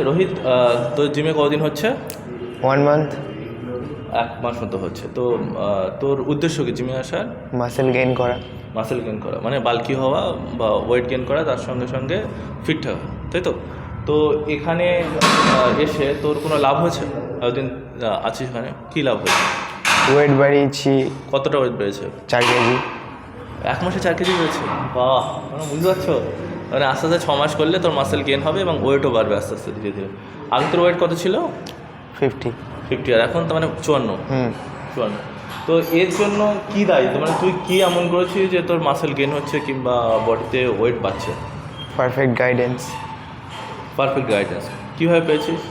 রোহিত, তোর জিমে কতদিন হচ্ছে? 1 month. 1 মাস মতো হচ্ছে। তো তোর উদ্দেশ্য কি জিমে আসার? মাসেল গেইন করা। মাসেল গেইন করা মানে বাল্কি হওয়া বা ওয়েট গেইন করা, তার সঙ্গে সঙ্গে ফিট থাকা, তাই তো? তো এখানে এসে তোর কোনো লাভ হয়েছে? এতদিন আছিস এখানে, কী লাভ হয়েছে? ওয়েট বাড়িয়েছি কতটা ওয়েট বেড়েছে? 4 কেজি। 1 মাসে 4 কেজি বেড়েছে? বাহ, মানে বুঝতে পারছো, মানে আস্তে আস্তে 6 মাস করলে তোর মাসেল গেইন হবে এবং ওয়েটও বাড়বে আস্তে আস্তে ধীরে ধীরে। আগে তোর ওয়েট কত ছিল? 50। 50, আর এখন তো মানে 54। 54। তো এর জন্য কী দায়ী? মানে তুই কী এমন করেছিস যে তোর মাসেল গেইন হচ্ছে কিংবা বডিতে ওয়েট বাড়ছে? পারফেক্ট গাইডেন্স পারফেক্ট গাইডেন্স কীভাবে পেয়েছিস?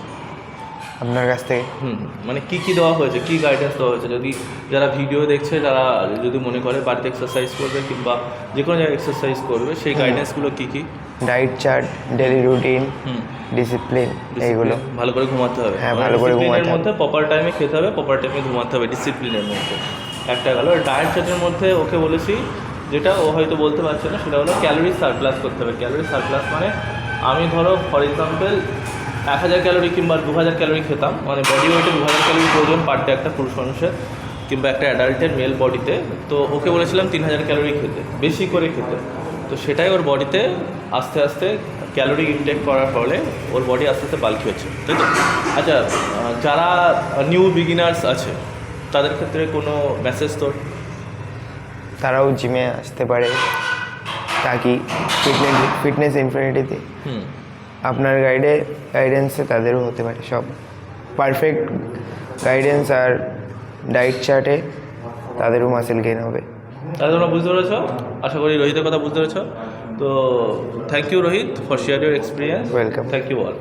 আপনার কাছ থেকে। মানে কী কী দেওয়া হয়েছে, কী গাইডেন্স দেওয়া হয়েছে? যদি যারা ভিডিও দেখছে, তারা যদি মনে করে বাড়িতে এক্সারসাইজ করবে কিংবা যে কোনো জায়গায় এক্সারসাইজ করবে, সেই গাইডেন্সগুলো কী কী? Diet chart, daily routine, discipline, এইগুলো। ভালো করে ঘুমাতে হবে। হ্যাঁ, ভালো করে ঘুমাতে হবে। মধ্যে প্রপার টাইমে খেতে হবে, প্রপার টাইমে ঘুমাতে হবে, ডিসিপ্লিনের মধ্যে। একটা গেল। ডায়েট চার্টের মধ্যে ওকে বলেছি, যেটা ও হয়তো বলতে পারছে না, সেটা হলো ক্যালোরি সারপ্লাস করতে হবে। ক্যালোরি সারপ্লাস মানে আমি ধরো ফর এক্সাম্পল 1000 ক্যালোরি কিংবা 2000 ক্যালোরি খেতাম, মানে বডি ওয়েটে 2000 ক্যালোরি প্রয়োজন পার ডে একটা পুরুষ মানুষের কিংবা একটা অ্যাডাল্টের মেল বডিতে। তো ওকে বলেছিলাম 3000 ক্যালোরি খেতে, বেশি করে খেতে। তো সেটাই ওর বডিতে আস্তে আস্তে ক্যালোরি ইনটেক করার ফলে ওর বডি আস্তে আস্তে বাল্কি হচ্ছে, তাই তো? আচ্ছা, যারা নিউ বিগিনার্স আছে তাদের ক্ষেত্রে কোনো মেসেজ তোর? তারাও জিমে আসতে পারে, তাকি ফিটনেস ইনফিনিটিতে আপনার গাইডেন্সে তাদেরও হতে পারে সব। পারফেক্ট গাইডেন্স আর ডায়েট চার্টে তাদেরও মাসেল গেইন হবে। তাহলে তোমরা বুঝতে পেরেছ, আশা করি রোহিতের কথা বুঝতে পেরেছ। তো thank you Rohit for share your experience. Welcome. Thank you all.